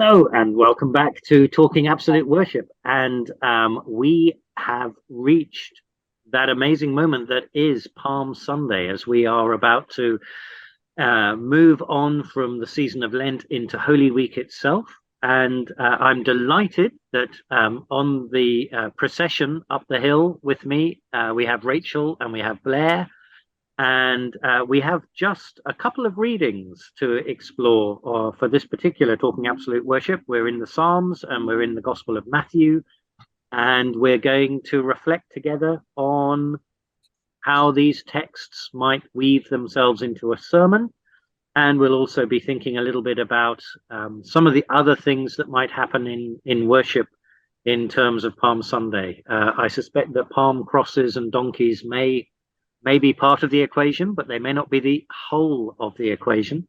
Hello and welcome back to Talking Absolute Worship. And we have reached that amazing moment that is Palm Sunday as we are about to move on from the season of Lent into Holy Week itself. And I'm delighted that on the procession up the hill with me, we have Rachel and we have Blair. And we have just a couple of readings to explore for this particular Talking Absolute Worship. We're in the Psalms and we're in the Gospel of Matthew. And we're going to reflect together on how these texts might weave themselves into a sermon. And we'll also be thinking a little bit about some of the other things that might happen in worship in terms of Palm Sunday. I suspect that palm crosses and donkeys may be part of the equation, but they may not be the whole of the equation.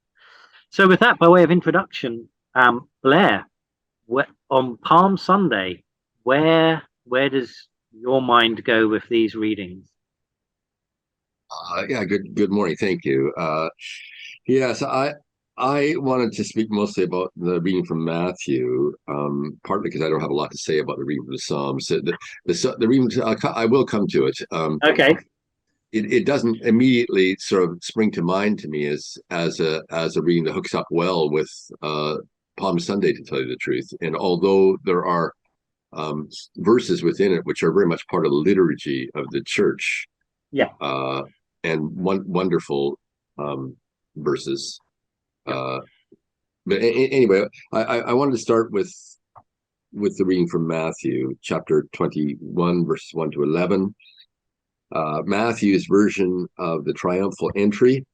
So with that, by way of introduction, Blair, on Palm Sunday, where does your mind go with these readings? Good morning. Thank you. Yes, I wanted to speak mostly about the reading from Matthew, partly because I don't have a lot to say about the reading from the Psalms. The reading, I will come to it. Okay. It doesn't immediately sort of spring to mind to me as a reading that hooks up well with Palm Sunday, to tell you the truth. And although there are verses within it which are very much part of the liturgy of the church, Yeah. And wonderful verses. But anyway, I wanted to start with the reading from Matthew, chapter 21, verses 1 to 11. Matthew's version of the triumphal entry.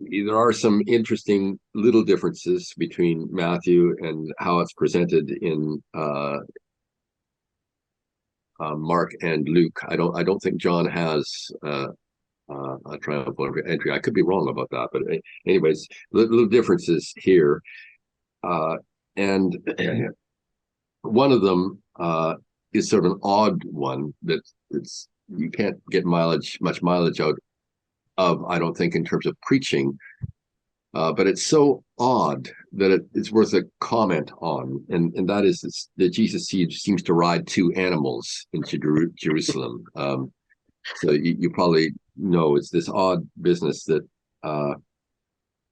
There are some interesting little differences between Matthew and how it's presented in Mark and Luke. I don't think John has a triumphal entry. I could be wrong about that, but anyways, little differences here, and one of them is sort of an odd one that you can't get much mileage out of, I don't think, in terms of preaching. But it's so odd that it's worth a comment on, and that is that Jesus seems to ride two animals into Jerusalem. So you probably know it's this odd business that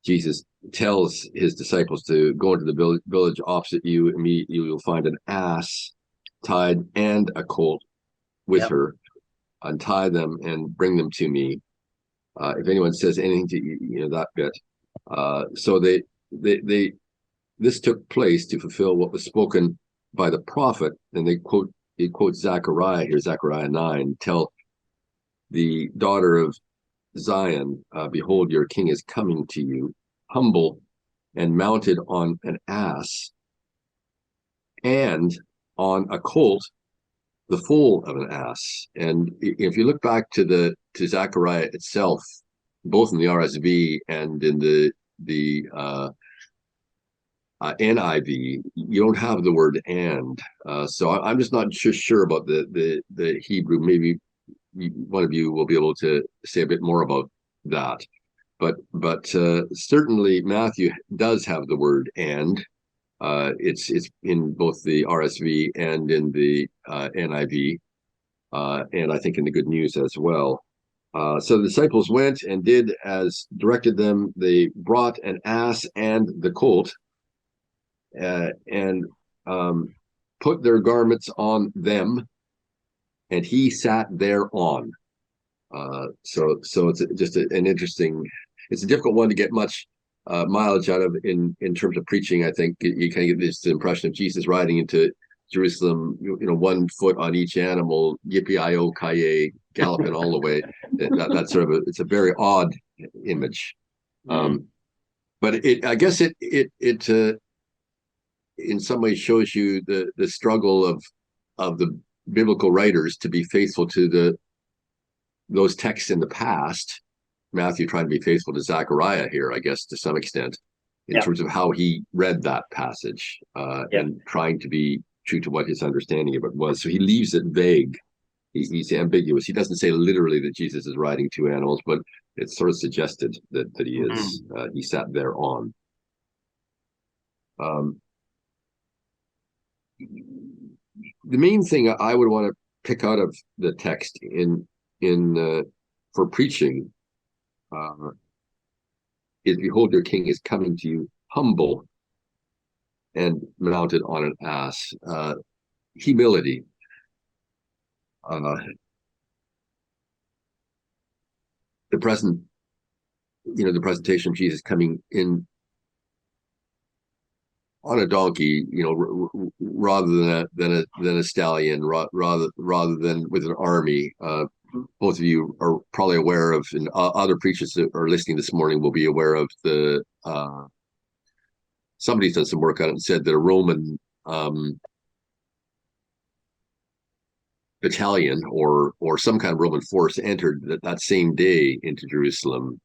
Jesus tells his disciples to go into the village opposite you. Immediately you'll find an ass tied and a colt with her. Untie them and bring them to me. If anyone says anything to you, that bit. So this took place to fulfill what was spoken by the prophet, and he quotes Zechariah here, Zechariah 9. Tell the daughter of Zion, behold, your king is coming to you, humble and mounted on an ass, and on a colt, the foal of an ass. And if you look back to Zechariah itself, both in the RSV and in the NIV, you don't have the word "and." So I'm just not sure about the Hebrew. Maybe one of you will be able to say a bit more about that. But certainly Matthew does have the word "and." It's in both the RSV and in the NIV, and I think in the Good News as well. So the disciples went and did as directed them. They brought an ass and the colt, and put their garments on them, and he sat thereon. So it's just an interesting. It's a difficult one to get much mileage out of in terms of preaching. I think you kind of get this impression of Jesus riding into Jerusalem, 1 foot on each animal, yippee-i-o, kaye, galloping all the way. That's sort of it's a very odd image. But I guess it in some ways shows you the struggle of the biblical writers to be faithful to those texts in the past. Matthew trying to be faithful to Zechariah here, I guess, to some extent, in terms of how he read that passage, and trying to be true to what his understanding of it was. So he leaves it vague. he's ambiguous. He doesn't say literally that Jesus is riding two animals, but it's sort of suggested that he is. He sat there on. The main thing I would want to pick out of the text in for preaching is, behold, your king is coming to you humble and mounted on an ass. Humility. The present, the presentation of Jesus coming in on a donkey, rather than a stallion, rather than with an army. Both of you are probably aware of, and other preachers that are listening this morning will be aware of the. Somebody's done some work on it and said that a Roman battalion or some kind of Roman force entered that same day into Jerusalem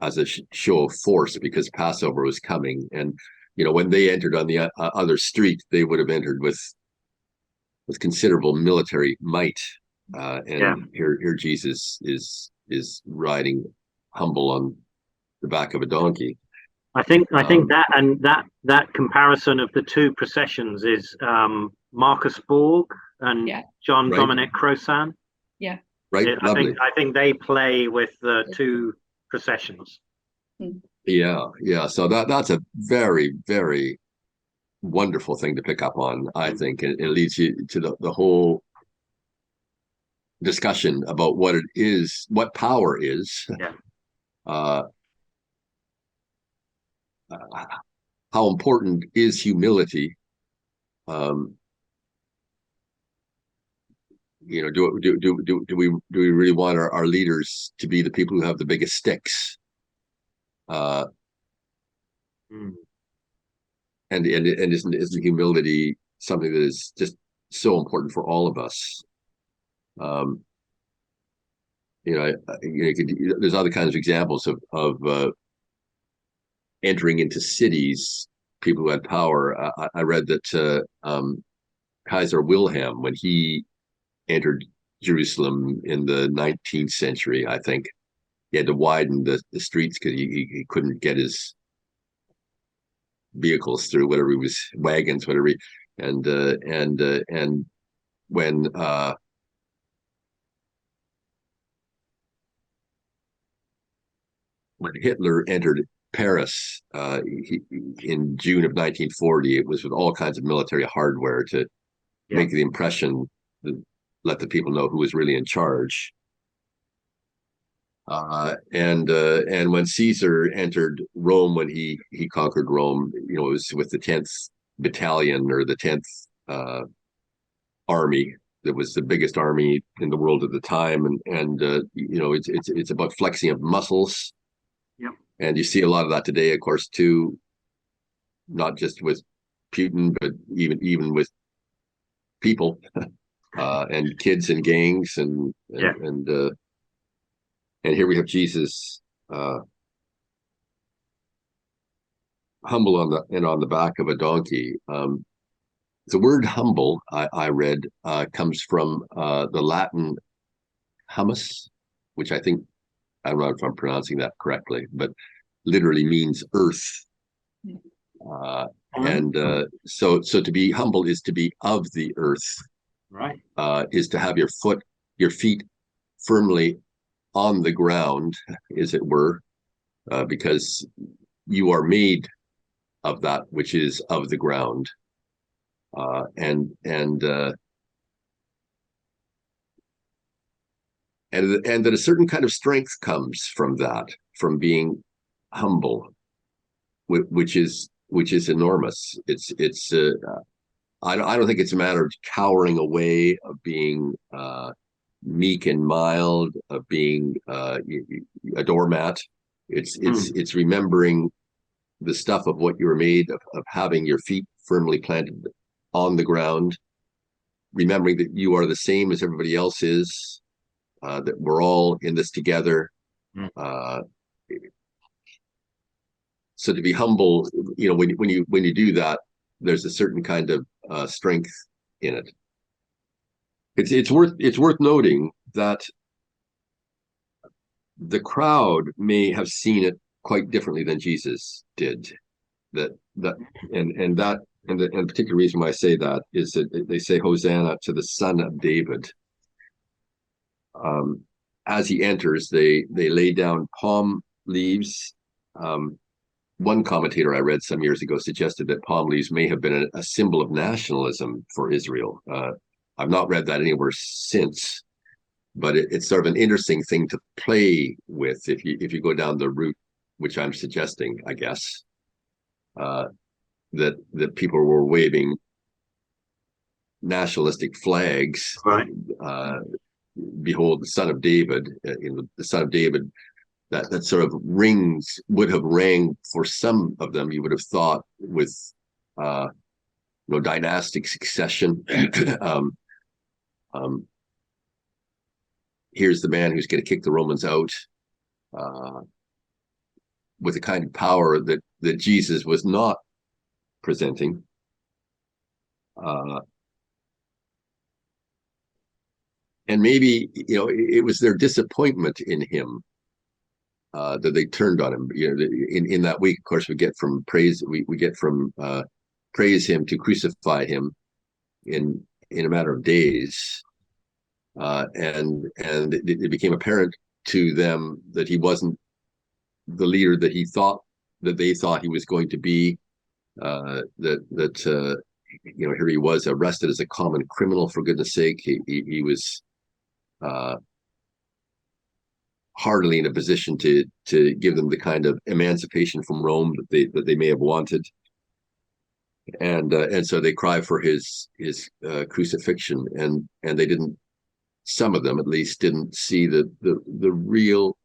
as a show of force, because Passover was coming. And when they entered on the other street, they would have entered with considerable military might. Here Jesus is riding humble on the back of a donkey. I think that comparison of the two processions is Marcus Borg and John Dominic Crossan. Yeah. Right. I think they play with the two processions. Yeah. So that's a very, very wonderful thing to pick up on, I think. It leads you to the whole discussion about what it is, what power is. How important is humility? Do we really want our leaders to be the people who have the biggest sticks? And isn't humility something that is just so important for all of us? There's other kinds of examples of entering into cities, people who had power. I read that Kaiser Wilhelm, when he entered Jerusalem in the 19th century, I think, he had to widen the streets because he couldn't get his vehicles through, whatever he was, wagons, whatever. And when Hitler entered Paris in June of 1940, it was with all kinds of military hardware to make the impression, let the people know who was really in charge. And when Caesar entered Rome, when he conquered Rome, it was with the 10th Battalion, or the 10th Army. That was the biggest army in the world at the time, and it's about flexing of muscles. And you see a lot of that today, of course, too, not just with Putin, but even with people and kids and gangs, and here we have Jesus humble on the back of a donkey. The word humble, I read, comes from the Latin humus, which I don't know if I'm pronouncing that correctly, but literally means earth. So to be humble is to be of the earth, right? Is to have your feet firmly on the ground, as it were, because you are made of that which is of the ground, and that a certain kind of strength comes from that, from being humble, which is enormous. I don't think it's a matter of cowering away, of being meek and mild, of being a doormat. It's remembering the stuff of what you were made of having your feet firmly planted on the ground, remembering that you are the same as everybody else is, that we're all in this together. So to be humble, when you do that, there's a certain kind of strength in it. it's worth noting that the crowd may have seen it quite differently than Jesus did. That and that and the particular reason why I say that is that they say Hosanna to the Son of David. As he enters, they lay down palm leaves. One commentator I read some years ago suggested that palm leaves may have been a symbol of nationalism for Israel. I've not read that anywhere since, but it's sort of an interesting thing to play with if you go down the route which I'm suggesting, I guess, that people were waving nationalistic flags. Right. Behold, the Son of David. The Son of David. That sort of would have rang for some of them. You would have thought with dynastic succession. Here's the man who's going to kick the Romans out with the kind of power that Jesus was not presenting. And maybe it was their disappointment in him that they turned on him. In that week, of course, we get from praise him to crucify him in a matter of days, and it became apparent to them that he wasn't the leader that they thought he was going to be. Here he was arrested as a common criminal, for goodness sake. He was hardly in a position to give them the kind of emancipation from Rome that they may have wanted, and so they cry for his crucifixion, and they didn't. Some of them, at least, didn't see the real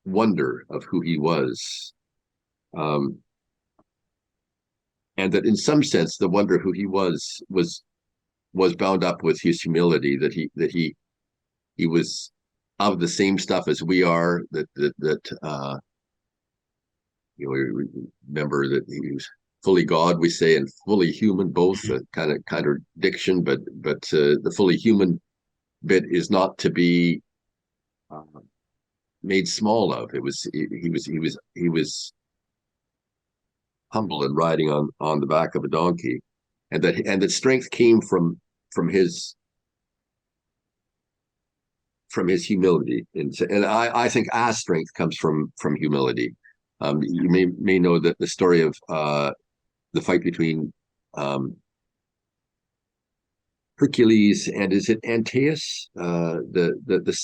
wonder of who he was, and that in some sense the wonder of who he was bound up with his humility. That he was of the same stuff as we are. We remember that he was fully God, we say, and fully human, both. A kind of contradiction, but the fully human bit is not to be made small of. He was humble and riding on the back of a donkey, and that strength came from his humility, and I think our strength comes from humility. You may know that the story of the fight between Hercules and, is it Antaeus, the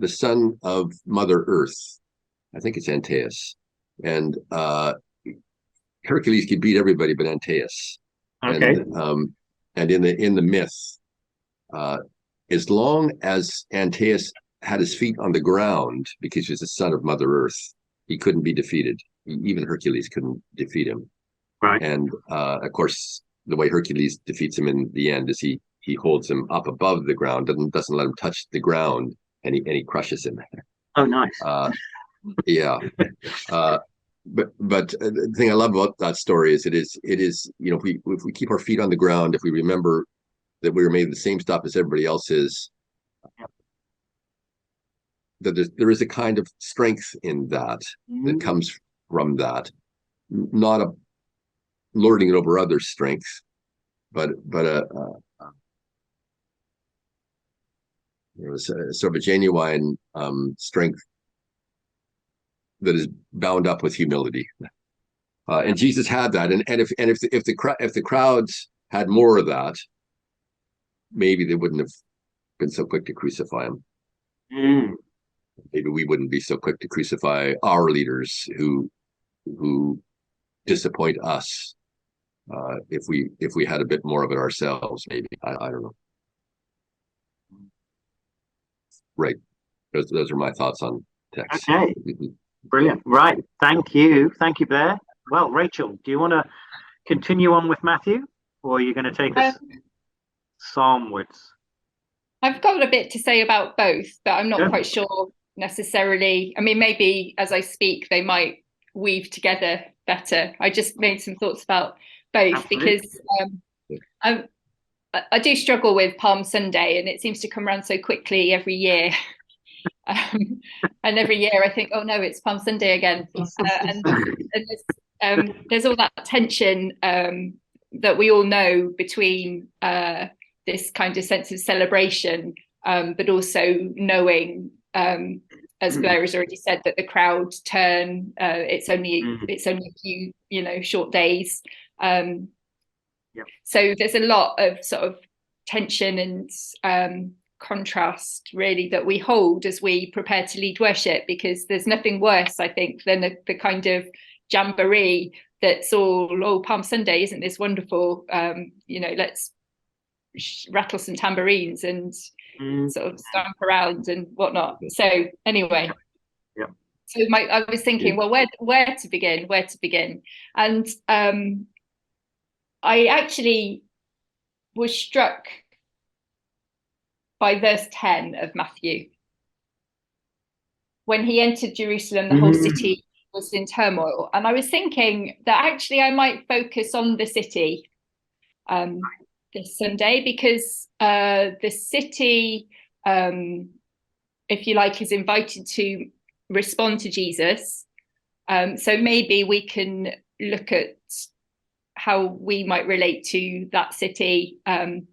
son of Mother Earth? I think it's Antaeus, and Hercules could beat everybody but Antaeus. Okay. And in the myth, as long as Antaeus had his feet on the ground, because he's the son of Mother Earth, he couldn't be defeated. Even Hercules couldn't defeat him. Right. And of course, the way Hercules defeats him in the end is he holds him up above the ground, doesn't let him touch the ground, and he crushes him. Oh, nice. Yeah. But the thing I love about that story is it is if we keep our feet on the ground, if we remember that we were made of the same stuff as everybody else is, that there is a kind of strength in that comes from that, not a lording it over others' strength, but a sort of a genuine strength that is bound up with humility. And Jesus had that, and if the crowds had more of that, maybe they wouldn't have been so quick to crucify him. Maybe we wouldn't be so quick to crucify our leaders who disappoint us, if we had a bit more of it ourselves. Maybe I don't know. Right. Those are my thoughts on text. Okay. Brilliant. Right. Thank you, Blair. Well, Rachel, do you want to continue on with Matthew, or are you going to take us psalmwards? I've got a bit to say about both, but I'm not quite sure necessarily. I mean, maybe as I speak, they might weave together better. I just made some thoughts about both. Absolutely. Because I do struggle with Palm Sunday, and it seems to come around so quickly every year. And every year I think, oh no, it's Palm Sunday again. And there's all that tension that we all know between this kind of sense of celebration, but also knowing, as Blair has already said, that the crowd turn. It's only a few, short days. So there's a lot of sort of tension and contrast really that we hold as we prepare to lead worship, because there's nothing worse, I think, than the kind of jamboree that's all, Palm Sunday, isn't this wonderful? Let's rattle some tambourines and sort of stomp around and whatnot. So anyway, so I was thinking, well, where to begin? And I actually was struck by verse 10 of Matthew. When he entered Jerusalem, the whole city was in turmoil. And I was thinking that actually I might focus on the city this Sunday, because the city, if you like, is invited to respond to Jesus. So maybe we can look at how we might relate to that city and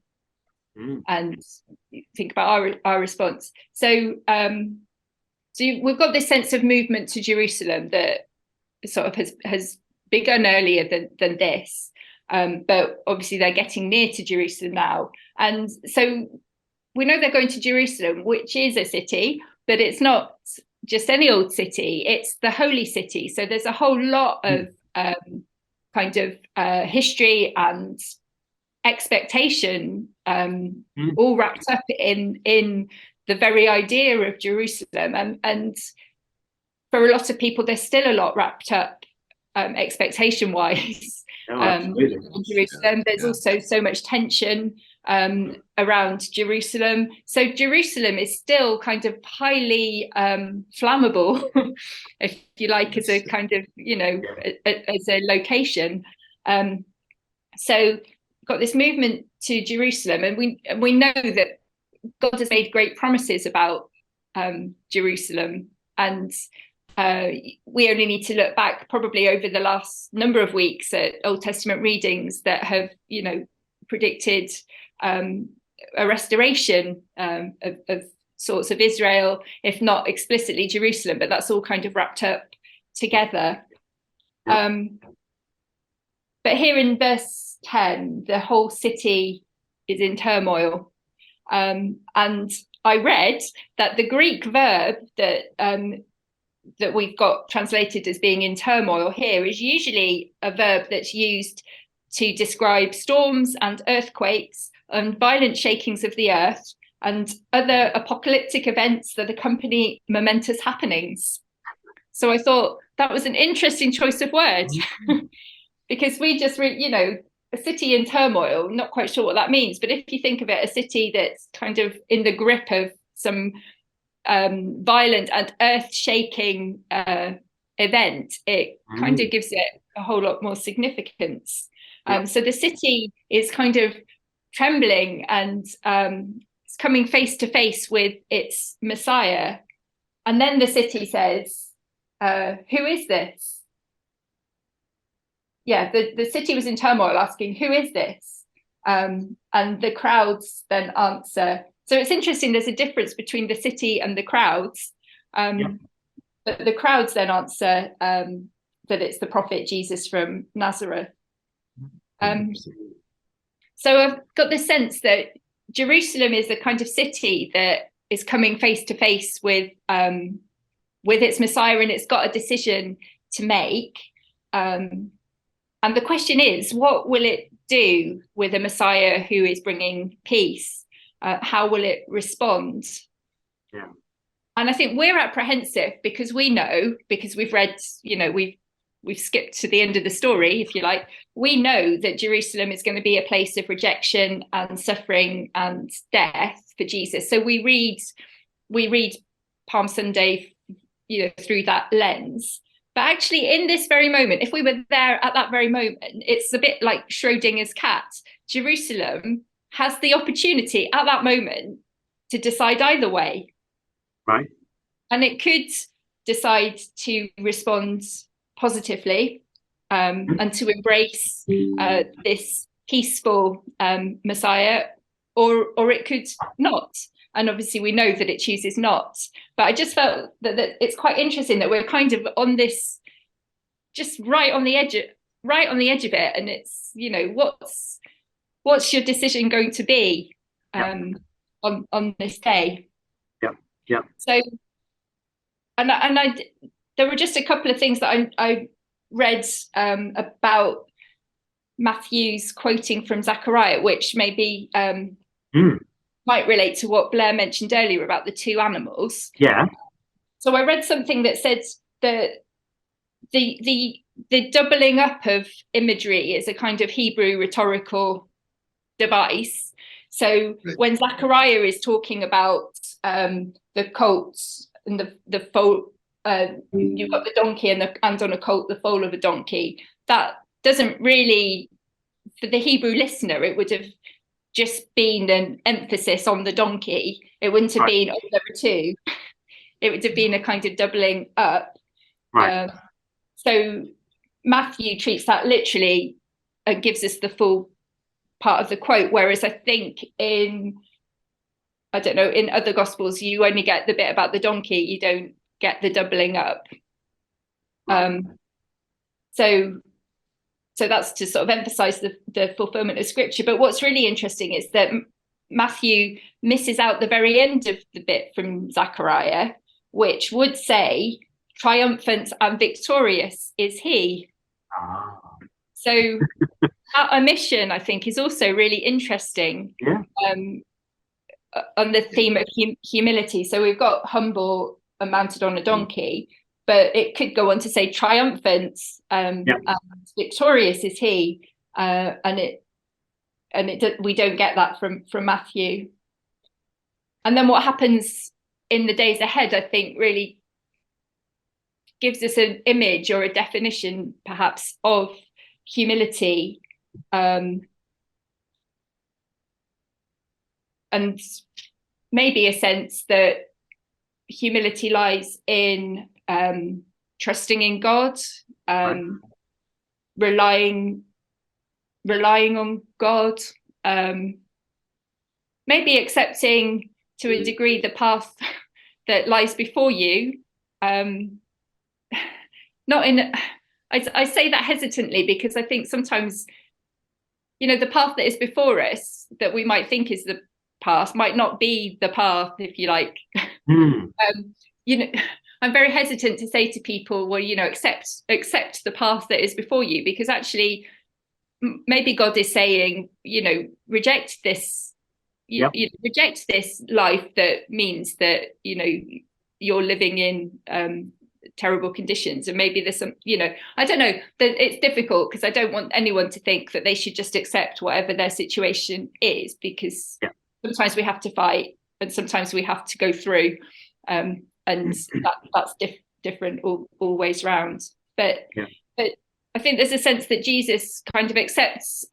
think about our response. So we've got this sense of movement to Jerusalem that sort of has begun earlier than this, but obviously they're getting near to Jerusalem now. And so we know they're going to Jerusalem, which is a city, but it's not just any old city, it's the holy city. So there's a whole lot of kind of history and expectation all wrapped up in the very idea of Jerusalem. And for a lot of people, there's still a lot wrapped up expectation wise in Jerusalem. There's also so much tension around Jerusalem. So Jerusalem is still kind of highly flammable, if you like, as a kind of, as a location. So got this movement to Jerusalem, and we know that God has made great promises about Jerusalem, and we only need to look back probably over the last number of weeks at Old Testament readings that have, predicted a restoration of sorts of Israel, if not explicitly Jerusalem, but that's all kind of wrapped up together. But here in verse 10, the whole city is in turmoil. And I read that the Greek verb that we've got translated as being in turmoil here is usually a verb that's used to describe storms and earthquakes and violent shakings of the earth and other apocalyptic events that accompany momentous happenings. So I thought that was an interesting choice of words, because we just a city in turmoil, not quite sure what that means. But if you think of it, a city that's kind of in the grip of some violent and earth-shaking event, it kind of gives it a whole lot more significance. So the city is kind of trembling and it's coming face to face with its Messiah. And then the city says, who is this? The city was in turmoil, asking, who is this? And the crowds then answer. So it's interesting, there's a difference between the city and the crowds. But the crowds then answer that it's the prophet Jesus from Nazareth. So I've got the sense that Jerusalem is the kind of city that is coming face to face with its Messiah, and it's got a decision to make. And the question is, what will it do with a Messiah who is bringing peace? How will it respond? And I think we're apprehensive because we know, because we've read, we've skipped to the end of the story, if you like. We know that Jerusalem is going to be a place of rejection and suffering and death for Jesus. So we read Palm Sunday, through that lens. But actually, in this very moment, if we were there at that very moment, it's a bit like Schrodinger's cat. Jerusalem has the opportunity at that moment to decide either way. Right. And it could decide to respond positively and to embrace this peaceful Messiah, or it could not. And obviously we know that it chooses not. But I just felt that it's quite interesting that we're kind of on this, just right on the edge of it. And it's, you know, what's your decision going to be on this day? Yeah. So, and I there were just a couple of things that I read about Matthew's quoting from Zechariah, which maybe might relate to what Blair mentioned earlier about the two animals. Yeah. So I read something that said that the doubling up of imagery is a kind of Hebrew rhetorical device. So when Zechariah is talking about the colts and the foal, you've got the donkey and on a colt the foal of a donkey, that doesn't really, for the Hebrew listener, it would have just been an emphasis on the donkey. It wouldn't have been, oh, there were two. It would have been a kind of doubling up. Right. So Matthew treats that literally and gives us the full part of the quote, whereas I think in other gospels you only get the bit about the donkey, you don't get the doubling up. So that's to sort of emphasize the fulfillment of scripture. But what's really interesting is that Matthew misses out the very end of the bit from Zechariah, which would say triumphant and victorious is he. So that omission, I think, is also really interesting. On the theme of humility. So we've got humble and mounted on a donkey, but it could go on to say triumphant and victorious is he, we don't get that from Matthew. And then what happens in the days ahead, I think, really gives us an image or a definition, perhaps, of humility. And maybe a sense that humility lies in trusting in God, relying on God, maybe accepting to a degree the path that lies before you. Not in, I say that hesitantly because I think sometimes, you know, the path that is before us that we might think is the path might not be the path, if you like. You know, I'm very hesitant to say to people, well, you know, accept the path that is before you, because actually maybe God is saying, you know, reject this, you reject this life that means that, you know, you're living in terrible conditions. And maybe there's some, you know, I don't know, that it's difficult because I don't want anyone to think that they should just accept whatever their situation is, because sometimes we have to fight and sometimes we have to go through, and that's different all ways round. But I think there's a sense that Jesus kind of accepts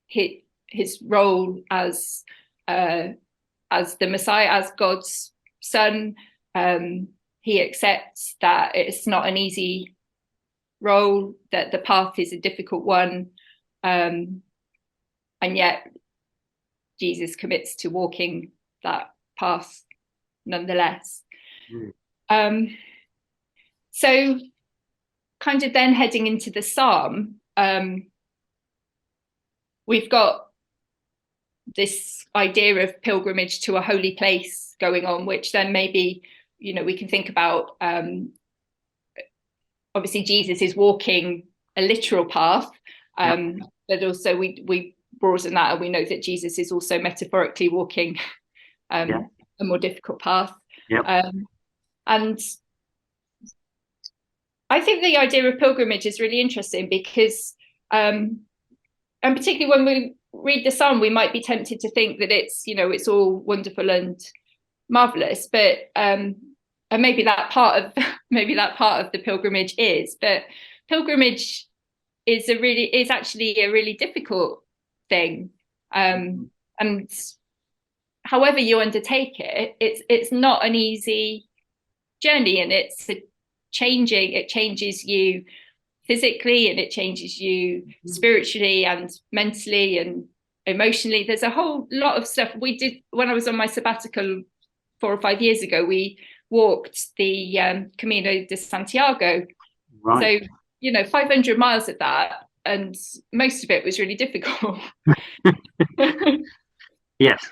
his role as the Messiah, as God's son. He accepts that it's not an easy role, that the path is a difficult one, and yet Jesus commits to walking that path nonetheless. So kind of then heading into the psalm, we've got this idea of pilgrimage to a holy place going on, which then maybe, you know, we can think about, obviously Jesus is walking a literal path, but also we broaden that and we know that Jesus is also metaphorically walking a more difficult path. And I think the idea of pilgrimage is really interesting because, and particularly when we read the psalm, we might be tempted to think that it's, you know, it's all wonderful and marvelous, but and maybe that part of the pilgrimage is, but pilgrimage is actually a really difficult thing. And however you undertake it, it's not an easy journey, and it changes you physically, and it changes you spiritually and mentally and emotionally. There's a whole lot of stuff we did when I was on my sabbatical 4 or 5 years ago. We walked the Camino de Santiago. Right. So 500 miles of that, and most of it was really difficult. Yes.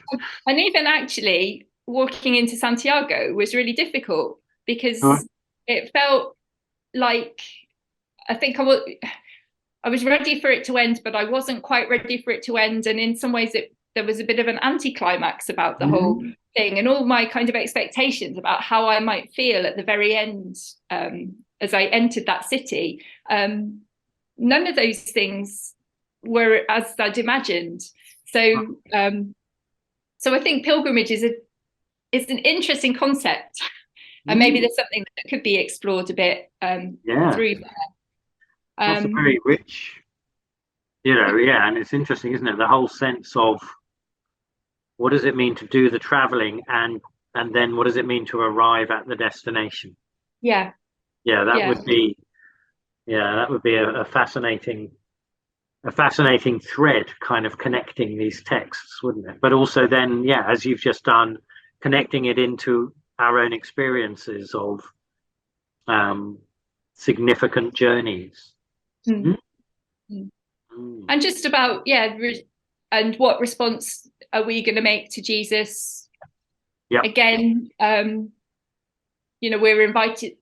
And even actually walking into Santiago was really difficult, because it felt like, I think I was ready for it to end, but I wasn't quite ready for it to end. And in some ways there was a bit of an anticlimax about the whole thing, and all my kind of expectations about how I might feel at the very end, as I entered that city. None of those things were as I'd imagined. So I think pilgrimage is an interesting concept, and maybe there's something that could be explored a bit through there. That's a very rich, and it's interesting, isn't it? The whole sense of what does it mean to do the traveling, and then what does it mean to arrive at the destination? Yeah. That would be a fascinating thread, kind of connecting these texts, wouldn't it? But also then, as you've just done, connecting it into our own experiences of significant journeys. And just about and what response are we going to make to Jesus? Again, we're invited.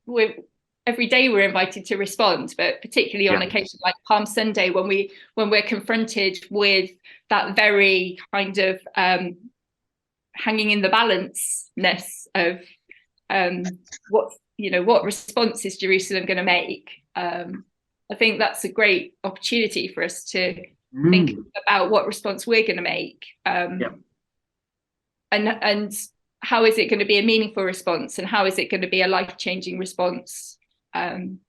Every day we're invited to respond, but particularly on occasions like Palm Sunday, when we're confronted with that very kind of hanging in the balance-ness of what response is Jerusalem going to make. I think that's a great opportunity for us to think about what response we're going to make, and how is it going to be a meaningful response, and how is it going to be a life-changing response, and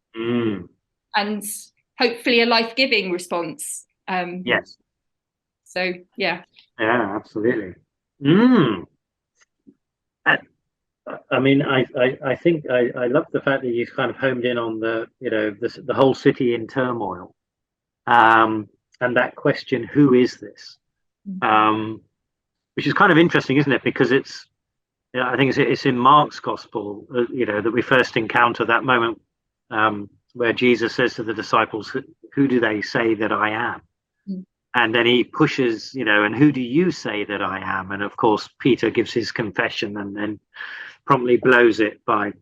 hopefully a life-giving response. Yes. So absolutely. I mean, I think I love the fact that you've kind of homed in on the whole city in turmoil, and that question, who is this? Which is kind of interesting, isn't it? Because I think it's in Mark's gospel, that we first encounter that moment where Jesus says to the disciples, "Who do they say that I am?" And then he pushes, and who do you say that I am? And of course, Peter gives his confession, and then promptly blows it by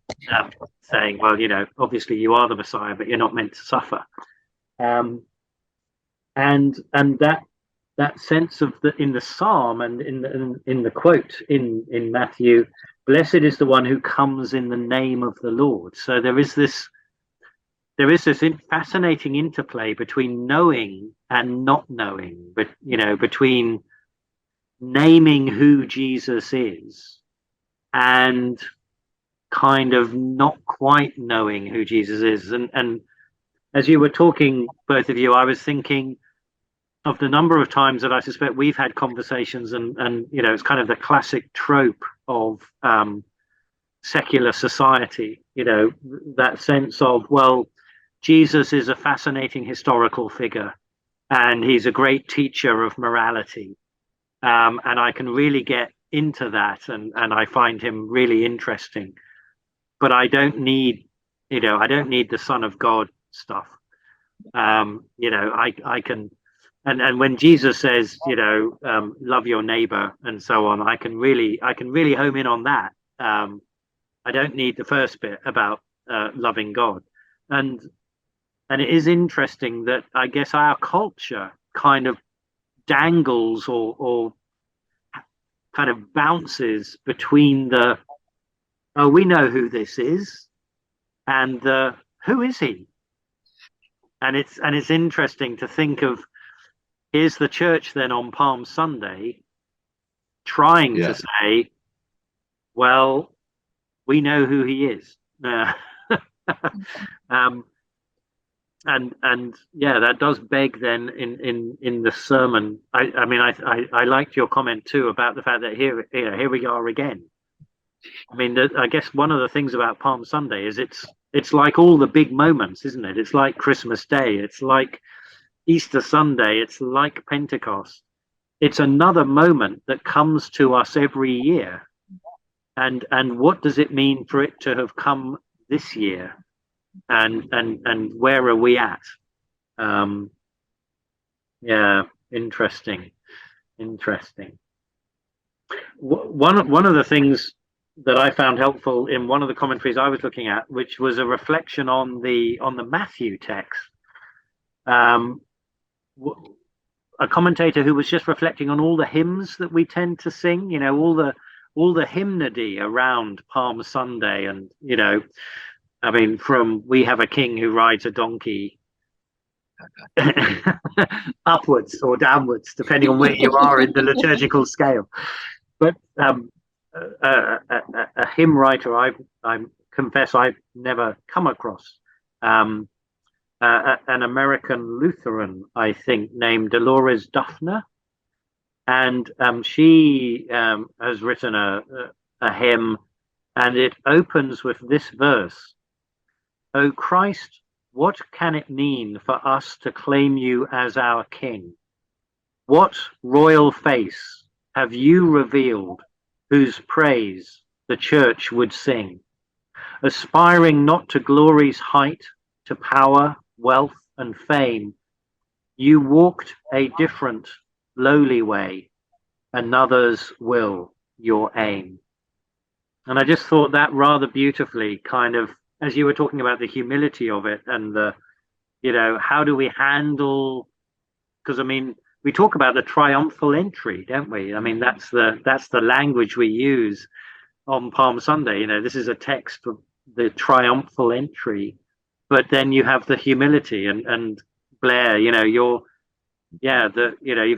saying, well, obviously you are the Messiah, but you're not meant to suffer. And that sense of in the psalm, and in the quote in Matthew, blessed is the one who comes in the name of the Lord. So there is this fascinating interplay between knowing and not knowing, but between naming who Jesus is and kind of not quite knowing who Jesus is. And as you were talking, both of you, I was thinking of the number of times that I suspect we've had conversations, and it's kind of the classic trope of secular society, that sense of, well, Jesus is a fascinating historical figure, and he's a great teacher of morality, and I can really get into that, and I find him really interesting, but I don't need the Son of God stuff. I can, and when Jesus says, love your neighbor and so on, I can really home in on that. I don't need the first bit about loving God, and it is interesting that I guess our culture kind of dangles or kind of bounces between the, oh, we know who this is, and the, who is he? And it's interesting to think of, here's the church then on Palm Sunday trying to say, well, we know who he is. and yeah, that does beg then in the sermon. I mean, I liked your comment too about the fact that here we are again. I mean, I guess one of the things about Palm Sunday is it's like all the big moments, isn't it? It's like Christmas Day, it's like Easter Sunday, it's like Pentecost. It's another moment that comes to us every year. And what does it mean for it to have come this year? And where are we at? Yeah, interesting. One of the things that I found helpful in one of the commentaries I was looking at, which was a reflection on the Matthew text. A commentator who was just reflecting on all the hymns that we tend to sing, all the hymnody around Palm Sunday, and I mean, from "We Have a King Who Rides a Donkey" upwards or downwards, depending on where you are in the liturgical scale. But a hymn writer I confess I've never come across, an American Lutheran, I think, named Dolores Duffner, and she has written a hymn, and it opens with this verse: "O Christ, what can it mean for us to claim you as our King? What royal face have you revealed, whose praise the church would sing? Aspiring not to glory's height, to power, wealth, and fame, you walked a different, lowly way, another's will your aim." And I just thought that rather beautifully, kind of, as you were talking about the humility of it, and how do we handle, because I mean, we talk about the triumphal entry, don't we? I mean, that's the language we use on Palm Sunday. This is a text of the triumphal entry, but then you have the humility, and Blair, you've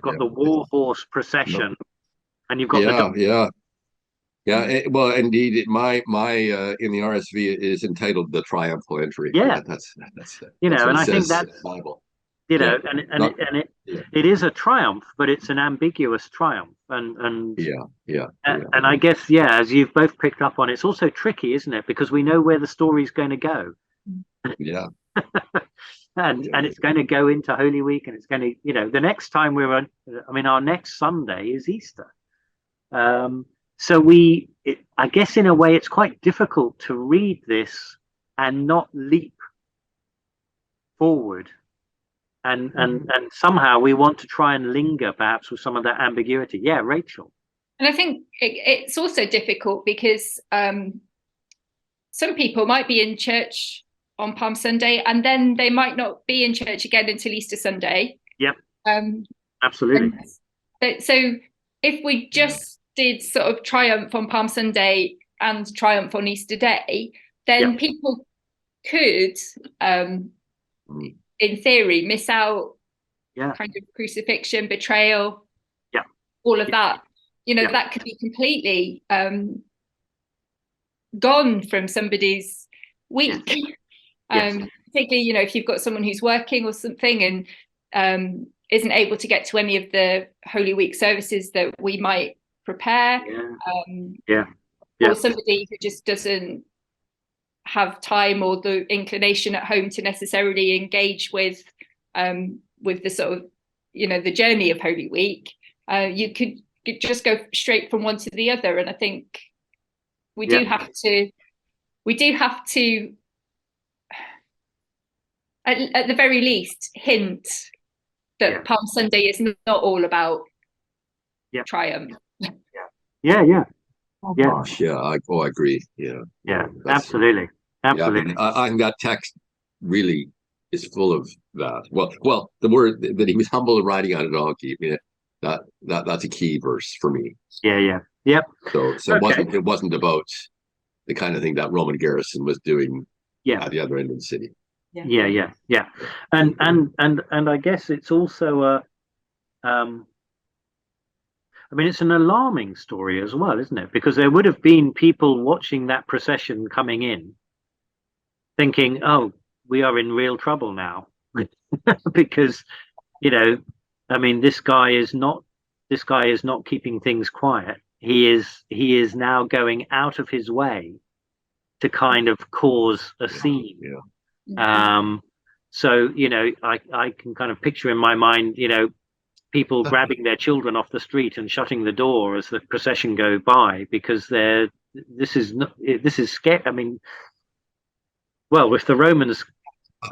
got the war horse procession, and you've got well, indeed, my in the RSV it is entitled "The Triumphal Entry." Yeah, that's and I think that's Bible. It is a triumph, but it's an ambiguous triumph, and I guess, as you've both picked up on, it's also tricky, isn't it? Because we know where the story's going to go. Yeah. And it's going to go into Holy Week, and it's going to, the next time we're on, I mean, our next Sunday is Easter. So I guess in a way it's quite difficult to read this and not leap forward. And somehow we want to try and linger perhaps with some of that ambiguity. Yeah, Rachel. And I think it's also difficult because some people might be in church on Palm Sunday, and then they might not be in church again until Easter Sunday. Yep. Absolutely. So if we just did sort of triumph on Palm Sunday and triumph on Easter Day, then people could, in theory, miss out kind of crucifixion, betrayal, all of that. That could be completely gone from somebody's week. Particularly, if you've got someone who's working or something and isn't able to get to any of the Holy Week services that we might prepare, or somebody who just doesn't have time or the inclination at home to necessarily engage with the sort of the journey of Holy Week. You could just go straight from one to the other, and I think we do have to at the very least hint that Palm Sunday is not all about triumph. Oh gosh, I agree. Absolutely. I think that text really is full of that. Well, the word that he was humble and riding on a donkey. I mean, that's a key verse for me. Yep. So it wasn't about the kind of thing that Roman garrison was doing at the other end of the city. And I guess it's also I mean, it's an alarming story as well, isn't it? Because there would have been people watching that procession coming in thinking, oh, we are in real trouble now. because, you know, I mean, this guy is not keeping things quiet. He is now going out of his way to kind of cause a scene. Yeah. Um, so, I can kind of picture in my mind, people grabbing their children off the street and shutting the door as the procession go by, because this is scary. I mean, well, with the Romans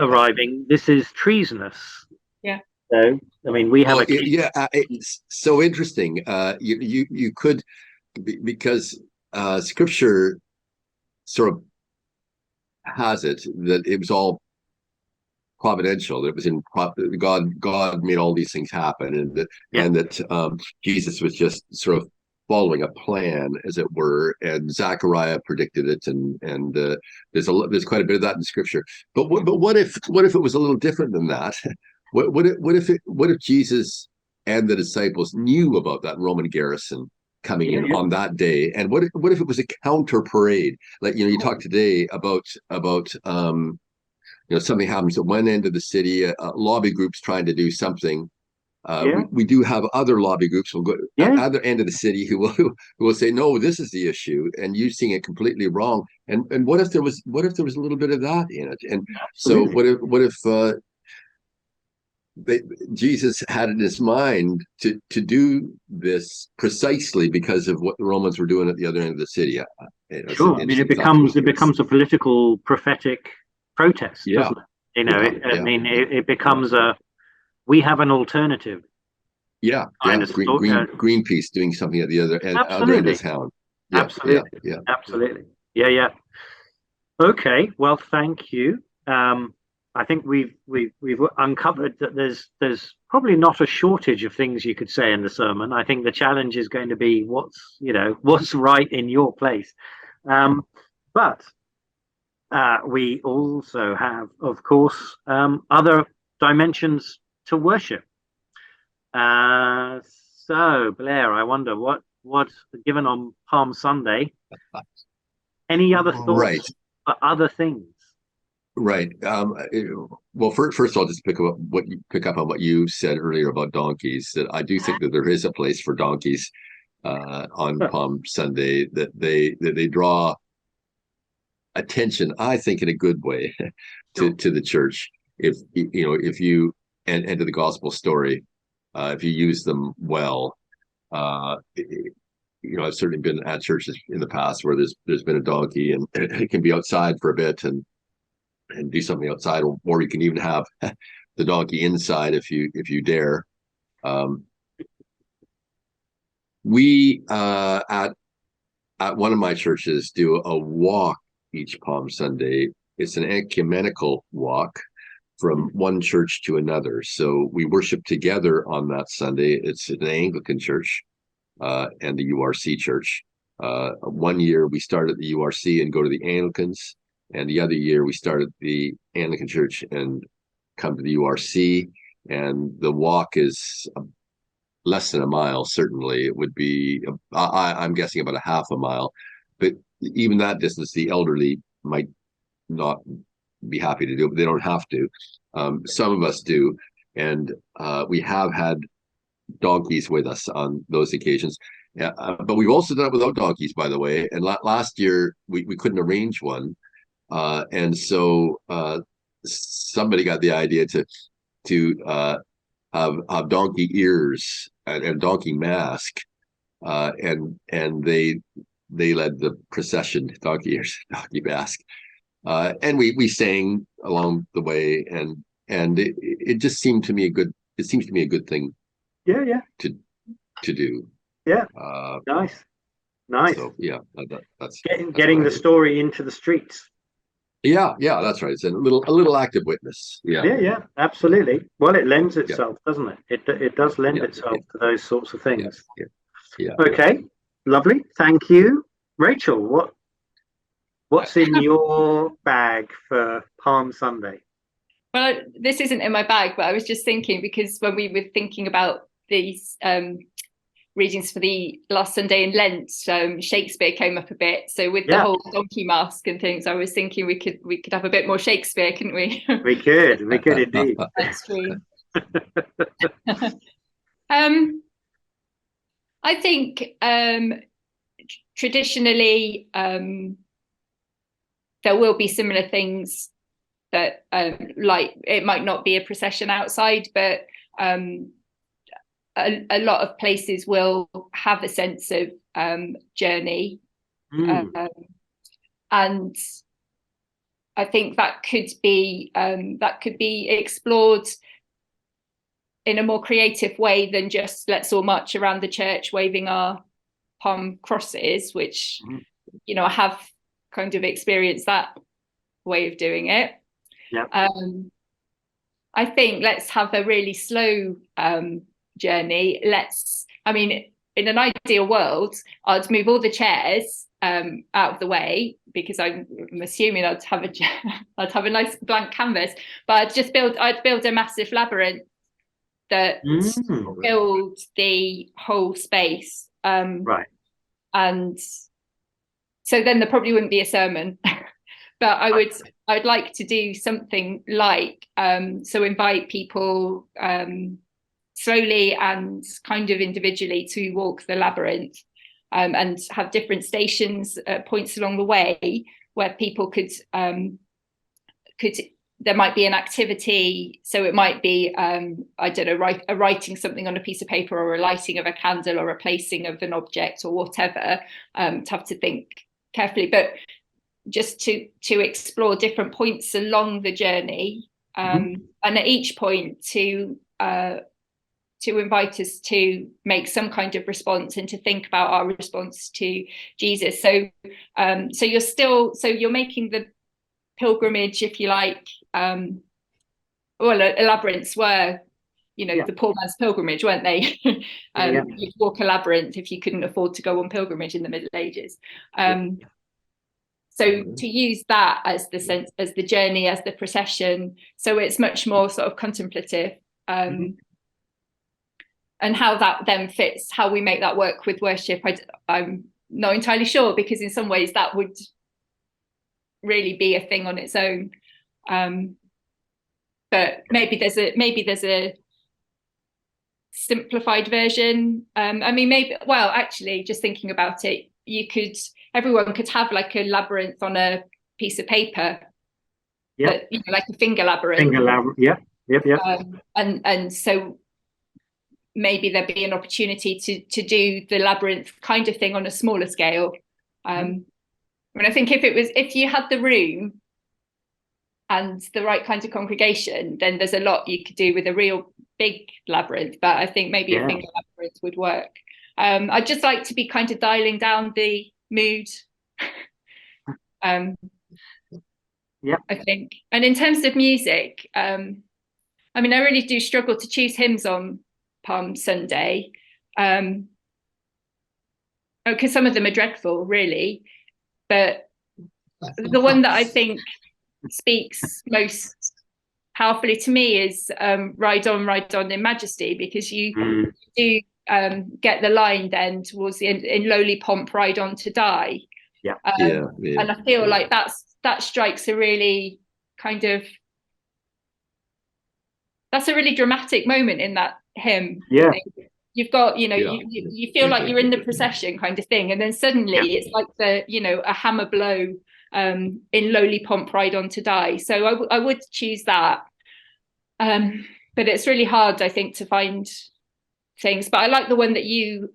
arriving, this is treasonous. Yeah. So, I mean, we have Well, a case. yeah, it's so interesting. You could, because Scripture sort of has it that it was all providential. That it was in God made all these things happen, Yeah. and that Jesus was just sort of following a plan, as it were, and Zechariah predicted it, and there's quite a bit of that in Scripture. But what if it was a little different than that? What if Jesus and the disciples knew about that Roman garrison coming Yeah, in yeah. on that day, and what if it was a counter parade? Like, you talk today about something happens at one end of the city, lobby groups trying to do something. Yeah. We do have other lobby groups will go at Yeah. the other end of the city who will say, no, this is the issue, and you seeing it completely wrong. And what if there was a little bit of that in it? And so Absolutely. what if Jesus had in his mind to do this precisely because of what the Romans were doing at the other end of the city? It's an Sure. I mean, it interesting thought to becomes me. it becomes a political prophetic protest, Yeah, doesn't it? You know, yeah, I yeah, mean, it yeah. becomes we have an alternative Yeah, kind yeah. of story. Greenpeace doing something at the other end of Absolutely. town. Yeah, yeah, Absolutely. yeah, yeah. Absolutely. Yeah, yeah. Okay. Well, thank you. I think we've uncovered that there's probably not a shortage of things you could say in the sermon. I think the challenge is going to be what's right in your place. But we also have, of course, other dimensions to worship. Uh, so, Blair, I wonder what given on Palm Sunday, any other Right, thoughts for other things? right. Well, first of all, just pick up on what you said earlier about donkeys. That I do think that there is a place for donkeys on Palm Sunday. That they draw attention, I think, in a good way to the church. If you and to the gospel story, if you use them well. I've certainly been at churches in the past where there's been a donkey, and it can be outside for a bit and do something outside, or you can even have the donkey inside if you dare. We at one of my churches do a walk each Palm Sunday. It's an ecumenical walk from one church to another. So we worship together on that Sunday. It's an Anglican church and the yrC church. One year we start at the yrC and go to the Anglicans, and the other year we start at the Anglican church and come to the yrC. And the walk is less than a mile. Certainly, it would be. I'm guessing about a half a mile, but even that distance, the elderly might not be happy to do it. But they don't have to. Some of us do, and we have had donkeys with us on those occasions. But we've also done it without donkeys, by the way. And last year we couldn't arrange one, and so somebody got the idea to have donkey ears and donkey mask, and they led the procession, donkey ears, donkey mask, and we sang along the way, and it just seemed to me a good. It seems to me a good thing Yeah, yeah, to do. yeah. Nice, nice. So yeah, that's Getting what I the do. story into the streets. Yeah, that's right. It's a little active witness. Yeah, Yeah, yeah, absolutely. Well, it lends yeah, itself, doesn't it? It does lend yeah, itself to those sorts of yeah, things. yeah, yeah, yeah. Okay, lovely. Thank you, Rachel. What's in your bag for Palm Sunday? Well, this isn't in my bag, but I was just thinking, because when we were thinking about these readings for the last Sunday in Lent, Shakespeare came up a bit. So with the Yeah. whole donkey mask and things, I was thinking we could have a bit more Shakespeare, couldn't we? We could indeed. That's true. I think traditionally there will be similar things that like it might not be a procession outside, but a lot of places will have a sense of journey. And I think that could be explored in a more creative way than just let's all march around the church waving our palm crosses, which I have kind of experienced that way of doing it. I think let's have a really slow journey. In an ideal world, I'd move all the chairs out of the way, because I'm assuming I'd have a nice blank canvas, but I'd build a massive labyrinth that filled the whole space. Right. And so then there probably wouldn't be a sermon, but I'd like to do something like so invite people slowly and kind of individually to walk the labyrinth, and have different stations points along the way where people could there might be an activity. So it might be I don't know, writing something on a piece of paper, or a lighting of a candle, or a placing of an object, or whatever. To have to think carefully, but just to explore different points along the journey, and at each point to invite us to make some kind of response and to think about our response to Jesus. So you're making the pilgrimage, if you like. Labyrinths were, the poor man's pilgrimage, weren't they? You'd walk a labyrinth if you couldn't afford to go on pilgrimage in the Middle Ages. So to use that as the journey, as the procession, so it's much more sort of contemplative, and how that then fits, how we make that work with worship, I'm not entirely sure, because in some ways that would really be a thing on its own. But maybe there's a simplified version. Actually, just thinking about it, everyone could have like a labyrinth on a piece of paper, like a finger labyrinth. Yep. And so maybe there'd be an opportunity to do the labyrinth kind of thing on a smaller scale. I think if you had the room and the right kind of congregation, then there's a lot you could do with a real big labyrinth. But I think maybe a finger labyrinth would work. I'd just like to be kind of dialing down the mood. I think. And in terms of music, I really do struggle to choose hymns on Palm Sunday, because some of them are dreadful, really. But the one that I think speaks most powerfully to me is Ride On in Majesty, because you do get the line then towards the end, in lowly pomp ride on to die. And I feel like that strikes a really kind of, that's a really dramatic moment in that hymn. You've got, you feel like you're in the procession kind of thing, and then suddenly it's like a hammer blow in lowly pomp ride on to die. So I would choose that, but it's really hard, I think, to find things. But I like the one that you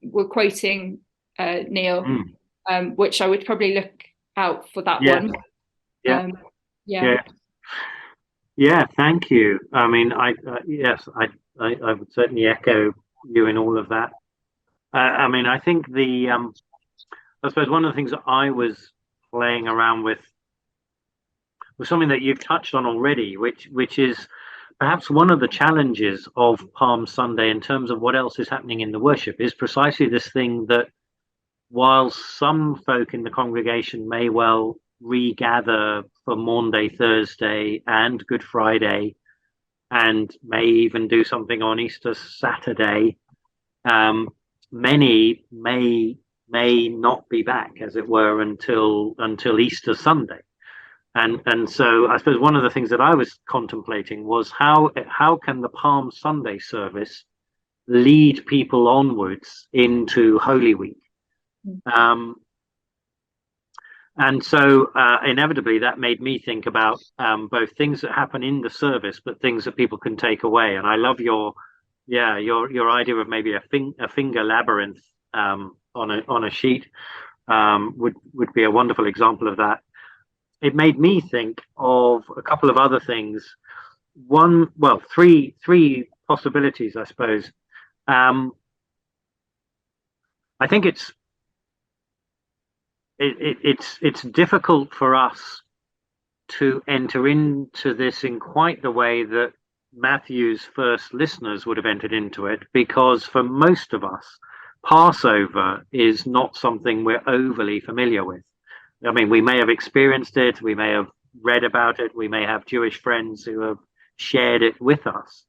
were quoting, Neil, which I would probably look out for that one. Thank you. I would certainly echo you in all of that. I think I suppose one of the things that I was playing around with was something that you've touched on already, which is perhaps one of the challenges of Palm Sunday in terms of what else is happening in the worship, is precisely this thing that while some folk in the congregation may well regather for Maundy Thursday and Good Friday, and may even do something on Easter Saturday, many may not be back, as it were, until Easter Sunday. And so I suppose one of the things that I was contemplating was how can the Palm Sunday service lead people onwards into Holy Week. And so inevitably that made me think about both things that happen in the service, but things that people can take away. And I love your idea of maybe a finger labyrinth on a sheet would be a wonderful example of that. It made me think of a couple of other things. Three possibilities, I suppose. I think it's difficult for us to enter into this in quite the way that Matthew's first listeners would have entered into it, because for most of us, Passover is not something we're overly familiar with. I mean, we may have experienced it, we may have read about it, we may have Jewish friends who have shared it with us.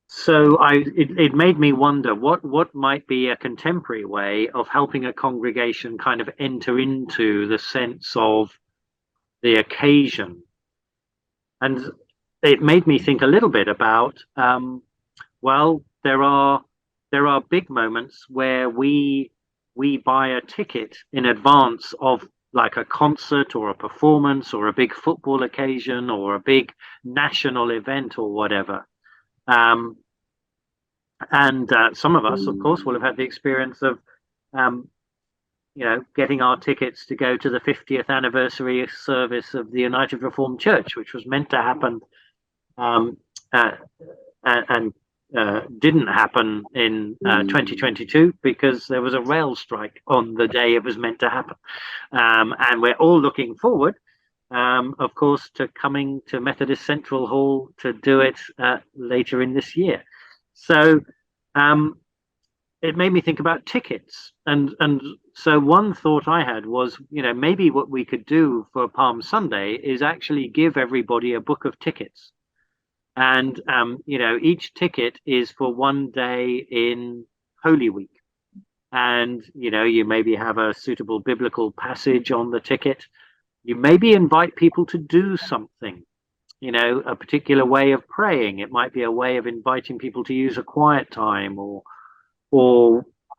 So it made me wonder what might be a contemporary way of helping a congregation kind of enter into the sense of the occasion. And it made me think a little bit about, well, there are big moments where we buy a ticket in advance of, like, a concert or a performance or a big football occasion or a big national event or whatever. And some of us, of course, will have had the experience of, getting our tickets to go to the 50th anniversary service of the United Reformed Church, which was meant to happen and didn't happen in 2022 because there was a rail strike on the day it was meant to happen. And we're all looking forward, of course, to coming to Methodist Central Hall to do it later in this year. So it made me think about tickets. And so one thought I had was, maybe what we could do for Palm Sunday is actually give everybody a book of tickets. And, each ticket is for one day in Holy Week. And, you maybe have a suitable biblical passage on the ticket. You maybe invite people to do something, a particular way of praying. It might be a way of inviting people to use a quiet time or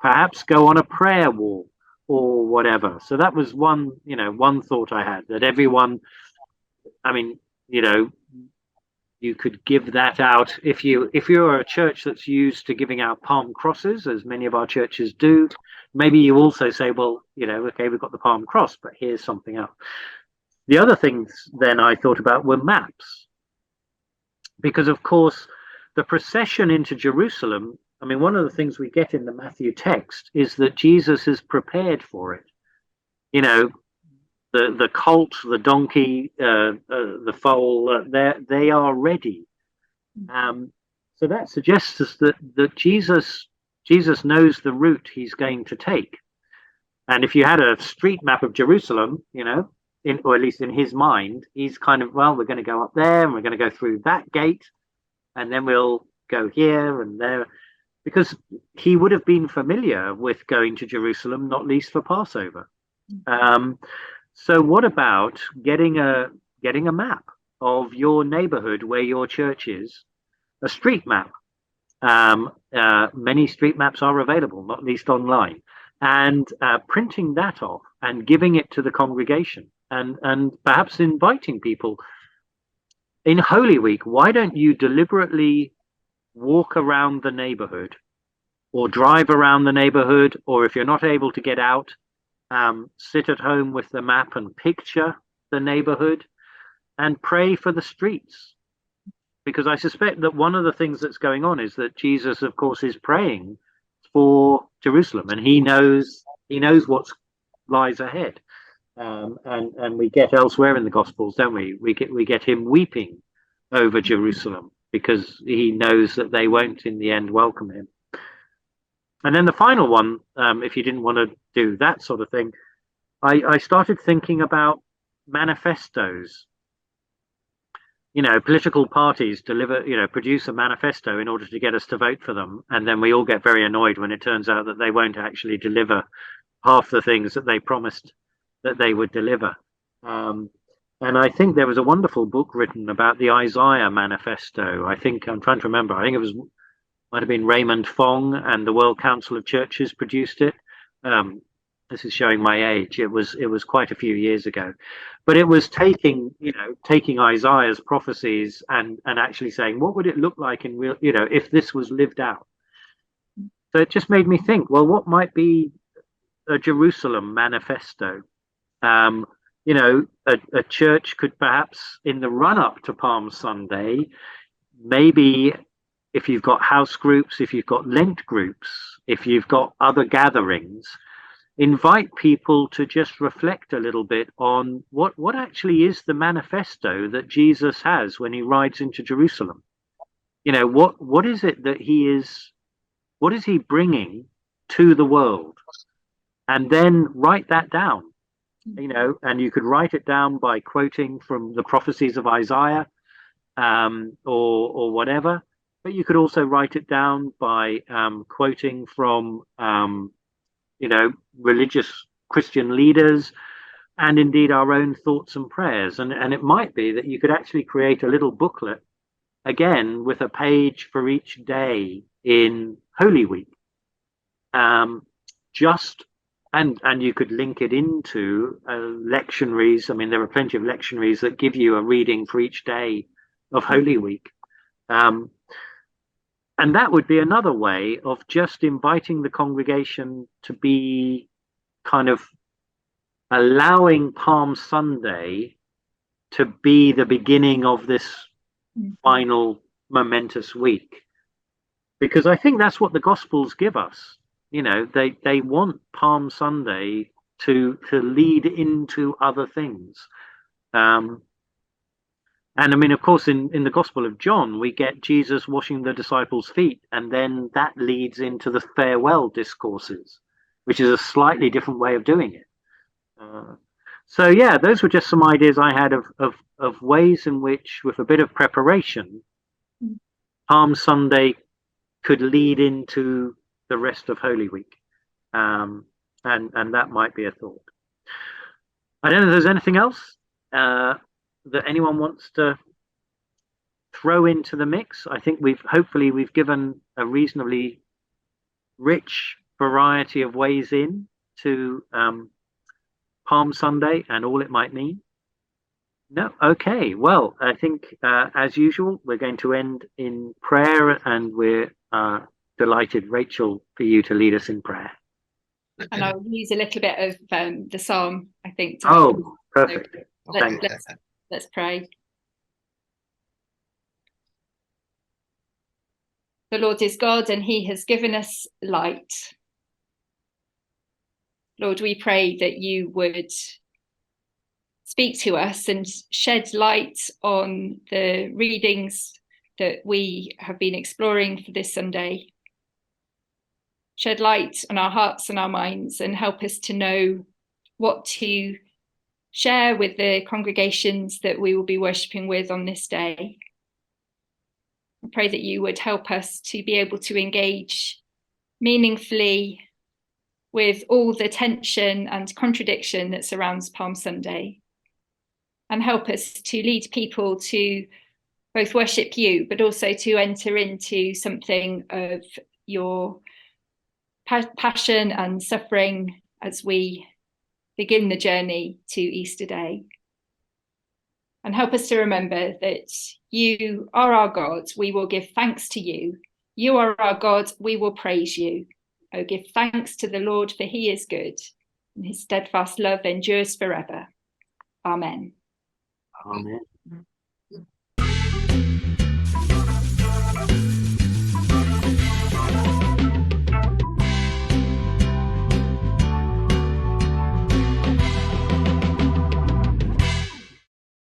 perhaps go on a prayer walk or whatever. So that was one thought I had, that everyone, you could give that out if you're a church that's used to giving out palm crosses, as many of our churches do. Maybe you also say, well, okay, we've got the palm cross, but here's something else. The other things then I thought about were maps, because of course the procession into Jerusalem, one of the things we get in the Matthew text is that Jesus is prepared for it. The colt, the donkey, the foal, they are ready. So that suggests us that Jesus knows the route he's going to take. And if you had a street map of Jerusalem, or at least in his mind, he's kind of, well, we're going to go up there and we're going to go through that gate and then we'll go here and there, because he would have been familiar with going to Jerusalem, not least for Passover. So what about getting a map of your neighborhood where your church is, a street map? Many street maps are available, not least online, and printing that off and giving it to the congregation, and perhaps inviting people in Holy Week. Why don't you deliberately walk around the neighborhood or drive around the neighborhood, or if you're not able to get out, sit at home with the map and picture the neighborhood and pray for the streets? Because I suspect that one of the things that's going on is that Jesus, of course, is praying for Jerusalem, and he knows what lies ahead. And we get elsewhere in the Gospels, don't we? We get him weeping over Jerusalem because he knows that they won't in the end welcome him. And then the final one, if you didn't want to do that sort of thing, I started thinking about manifestos. political parties produce a manifesto in order to get us to vote for them, and then we all get very annoyed when it turns out that they won't actually deliver half the things that they promised that they would deliver. And I think there was a wonderful book written about the Isaiah Manifesto. I'm trying to remember. I think might have been Raymond Fong and the World Council of Churches produced it. This is showing my age. It was quite a few years ago, but it was taking Isaiah's prophecies and actually saying, what would it look like in real, if this was lived out? So it just made me think, well, what might be a Jerusalem manifesto? A church could perhaps, in the run up to Palm Sunday, maybe, if you've got house groups, if you've got Lent groups, if you've got other gatherings, invite people to just reflect a little bit on what actually is the manifesto that Jesus has when he rides into Jerusalem. What is it that what is he bringing to the world? And then write that down, and you could write it down by quoting from the prophecies of Isaiah, or whatever. But you could also write it down by quoting from, religious Christian leaders, and indeed our own thoughts and prayers. And it might be that you could actually create a little booklet, again, with a page for each day in Holy Week. And you could link it into lectionaries. I mean, there are plenty of lectionaries that give you a reading for each day of Holy Week. And that would be another way of just inviting the congregation to be kind of allowing Palm Sunday to be the beginning of this final momentous week. Because I think that's what the Gospels give us. They want Palm Sunday to lead into other things. And I mean, of course, in the Gospel of John, we get Jesus washing the disciples' feet, and then that leads into the farewell discourses, which is a slightly different way of doing it. So yeah, those were just some ideas I had of ways in which, with a bit of preparation, Palm Sunday could lead into the rest of Holy Week, and that might be a thought. I don't know if there's anything else that anyone wants to throw into the mix. I think hopefully we've given a reasonably rich variety of ways in to Palm Sunday and all it might mean. No? Okay. Well, I think as usual, we're going to end in prayer, and we're delighted, Rachel, for you to lead us in prayer. And I'll use a little bit of the psalm, I think. Perfect. Let's pray. The Lord is God, and he has given us light. Lord, we pray that you would speak to us and shed light on the readings that we have been exploring for this Sunday. Shed light on our hearts and our minds, and help us to know what to share with the congregations that we will be worshipping with on this day. I pray that you would help us to be able to engage meaningfully with all the tension and contradiction that surrounds Palm Sunday, and help us to lead people to both worship you, but also to enter into something of your passion and suffering as we begin the journey to Easter Day. And help us to remember that you are our God. We will give thanks to you. You are our God. We will praise you. Oh, give thanks to the Lord, for he is good, and his steadfast love endures forever. Amen. Amen.